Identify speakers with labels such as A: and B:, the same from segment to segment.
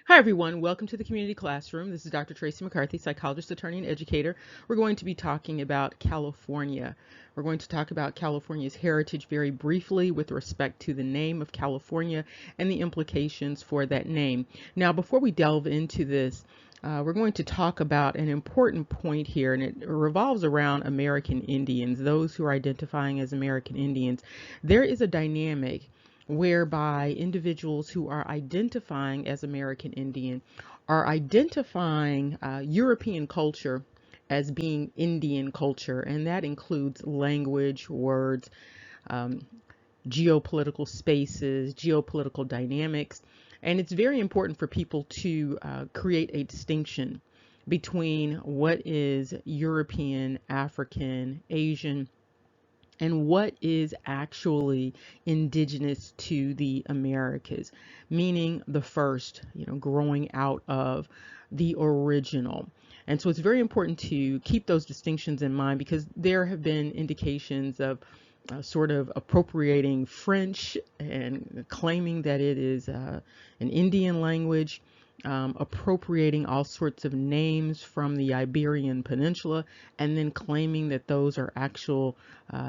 A: Hi, everyone. Welcome to the Community Classroom. This is Dr. Tracy McCarthy, psychologist, attorney, and educator. We're going to be talking about California. We're going to talk about California's heritage very briefly with respect to the name of California and the implications for that name. Now, before we delve into this, we're going to talk about an important point here, and it revolves around American Indians, those who are identifying as American Indians. There is a dynamic whereby individuals who are identifying as American Indian are identifying European culture as being Indian culture, and that includes language, words, um, geopolitical spaces, geopolitical dynamics. And it's very important for people to create a distinction between what is European, African, Asian, and what is actually indigenous to the Americas, meaning the first, growing out of the original. And so it's very important to keep those distinctions in mind because there have been indications of sort of appropriating French and claiming that it is an Indian language, appropriating all sorts of names from the Iberian Peninsula, and then claiming that those are actual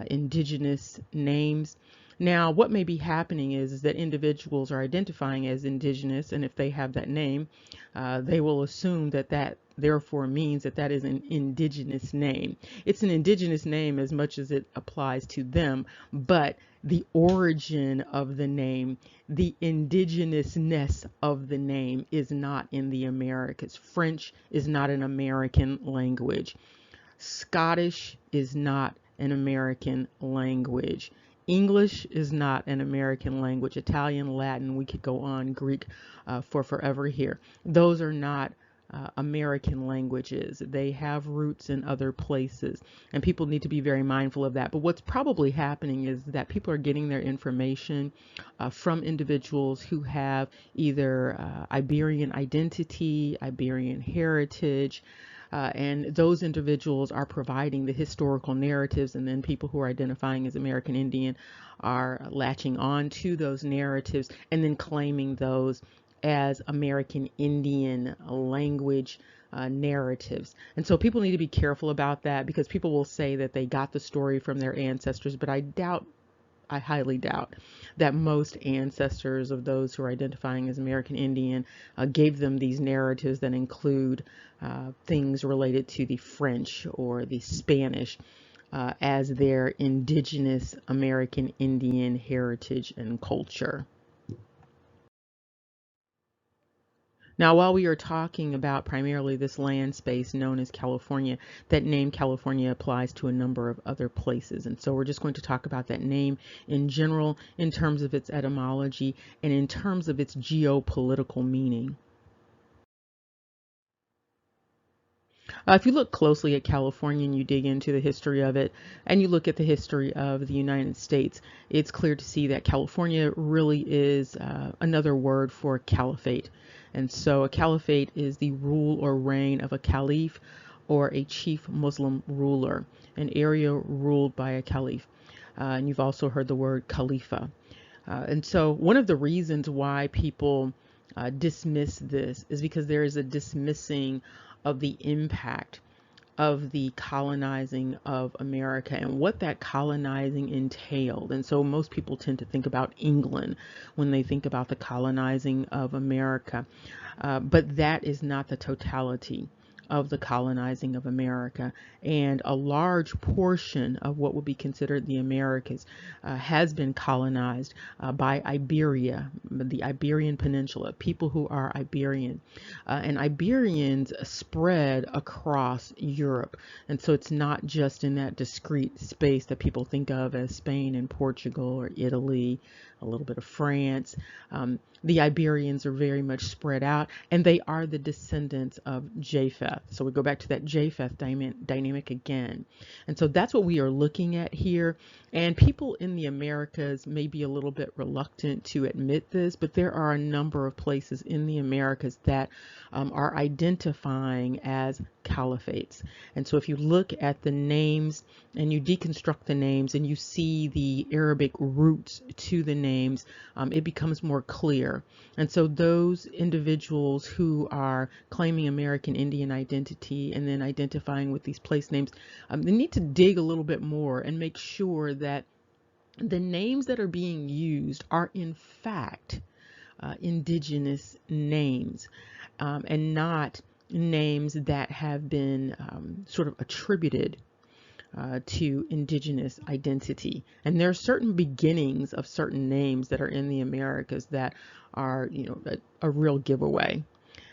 A: indigenous names. Now, what may be happening is that individuals are identifying as indigenous, and if they have that name, they will assume that that therefore means that that is an indigenous name. It's an indigenous name as much as it applies to them, but the origin of the name, the indigenousness of the name is not in the Americas. French is not an American language. Scottish is not an American language. English is not an American language. Italian, Latin, we could go on, Greek for forever here. Those are not American languages. They have roots in other places, and people need to be very mindful of that. But what's probably happening is that people are getting their information from individuals who have either Iberian identity, Iberian heritage, and those individuals are providing the historical narratives, and then people who are identifying as American Indian are latching on to those narratives and then claiming those as American Indian language narratives. And so people need to be careful about that because people will say that they got the story from their ancestors, but I highly doubt that most ancestors of those who are identifying as American Indian gave them these narratives that include things related to the French or the Spanish as their indigenous American Indian heritage and culture. Now, while we are talking about primarily this land space known as California, that name California applies to a number of other places. And so we're just going to talk about that name in general in terms of its etymology and in terms of its geopolitical meaning. If you look closely at California and you dig into the history of it, and you look at the history of the United States, it's clear to see that California really is another word for caliphate. And so a caliphate is the rule or reign of a caliph or a chief Muslim ruler, an area ruled by a caliph. And you've also heard the word khalifa. And so one of the reasons why people dismiss this is because there is a dismissing of the impact of the colonizing of America and what that colonizing entailed. And so most people tend to think about England when they think about the colonizing of America. But that is not the totality of the colonizing of America. And a large portion of what would be considered the Americas has been colonized by Iberia, the Iberian Peninsula, people who are Iberian. And Iberians spread across Europe. And so it's not just in that discrete space that people think of as Spain and Portugal or Italy, a little bit of France. The Iberians are very much spread out, and they are the descendants of Japheth. Japheth. So we go back to that Japheth dynamic again. And so that's what we are looking at here. And people in the Americas may be a little bit reluctant to admit this, but there are a number of places in the Americas that are identifying as caliphates. And so if you look at the names and you deconstruct the names and you see the Arabic roots to the names, it becomes more clear. And so those individuals who are claiming American Indian identity and then identifying with these place names, they need to dig a little bit more and make sure that the names that are being used are in fact indigenous names, and not names that have been sort of attributed to indigenous identity. And there are certain beginnings of certain names that are in the Americas that are, a real giveaway.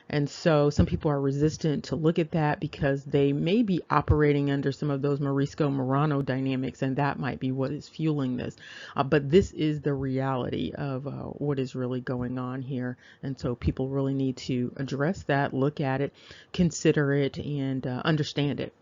A: And so some people are resistant to look at that because they may be operating under some of those Morisco Marrano dynamics, and that might be what is fueling this. But this is the reality of what is really going on here. And so people really need to address that, look at it, consider it, and understand it.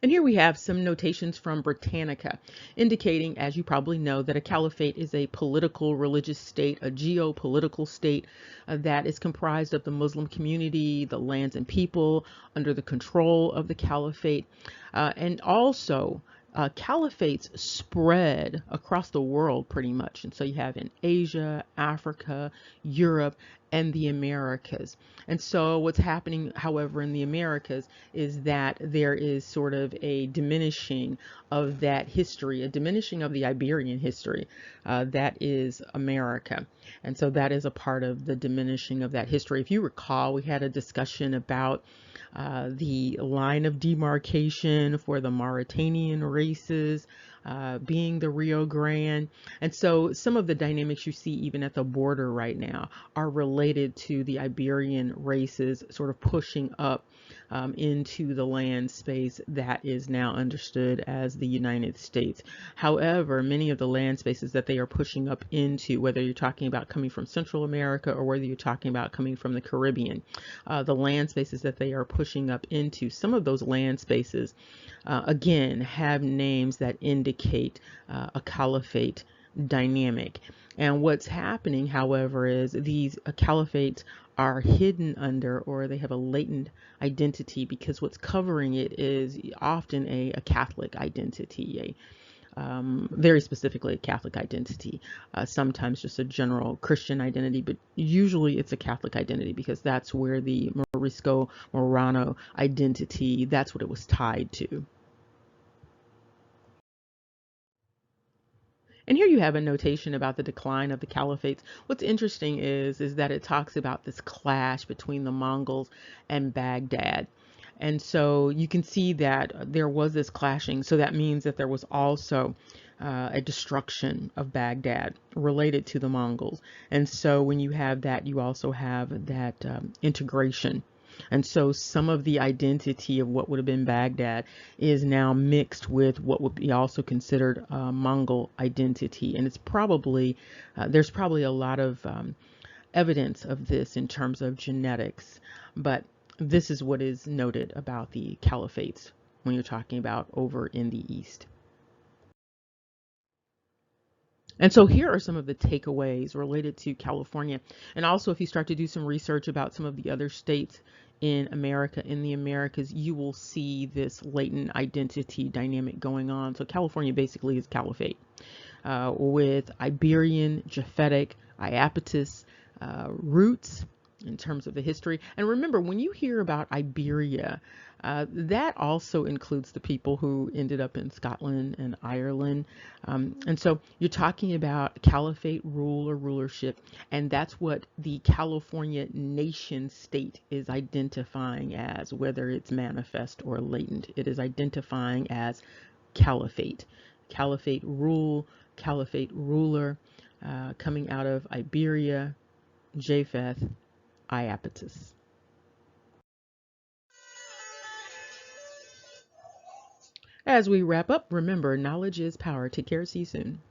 A: And here we have some notations from Britannica indicating, as you probably know, that a caliphate is a political religious state, a geopolitical state that is comprised of the Muslim community, the lands and people under the control of the caliphate, and also caliphates spread across the world pretty much. And so you have in Asia, Africa, Europe, and the Americas. And so what's happening, however, in the Americas is that there is sort of a diminishing of that history, a diminishing of the Iberian history that is America. And so that is a part of the diminishing of that history. If you recall, we had a discussion about the line of demarcation for the Mauritanian races being the Rio Grande. And so some of the dynamics you see even at the border right now are related to the Iberian races sort of pushing up into the land space that is now understood as the United States. However, many of the land spaces that they are pushing up into, whether you're talking about coming from Central America or whether you're talking about coming from the Caribbean, the land spaces that they are pushing up into, some of those land spaces, again, have names that indicate a caliphate dynamic. And what's happening, however, is these caliphates are hidden under, or they have a latent identity, because what's covering it is often a Catholic identity, very specifically a Catholic identity, sometimes just a general Christian identity, but usually it's a Catholic identity because that's where the Morisco Marrano identity, that's what it was tied to. And here you have a notation about the decline of the caliphates. What's interesting is that it talks about this clash between the Mongols and Baghdad. And so you can see that there was this clashing. So that means that there was also a destruction of Baghdad related to the Mongols. And so when you have that, you also have that integration. And so some of the identity of what would have been Baghdad is now mixed with what would be also considered Mongol identity. And it's probably, there's probably a lot of evidence of this in terms of genetics. But this is what is noted about the caliphates when you're talking about over in the East. And so here are some of the takeaways related to California. And also, if you start to do some research about some of the other states in America, in the Americas, you will see this latent identity dynamic going on. So California basically is caliphate with Iberian, Japhetic, Iapetus roots in terms of the history. And remember, when you hear about Iberia, that also includes the people who ended up in Scotland and Ireland. And so you're talking about caliphate rule or rulership, and that's what the California nation state is identifying as, whether it's manifest or latent. It is identifying as caliphate. Caliphate rule, caliphate ruler, coming out of Iberia, Japheth, Iapetus. As we wrap up, remember, knowledge is power. Take care. See you soon.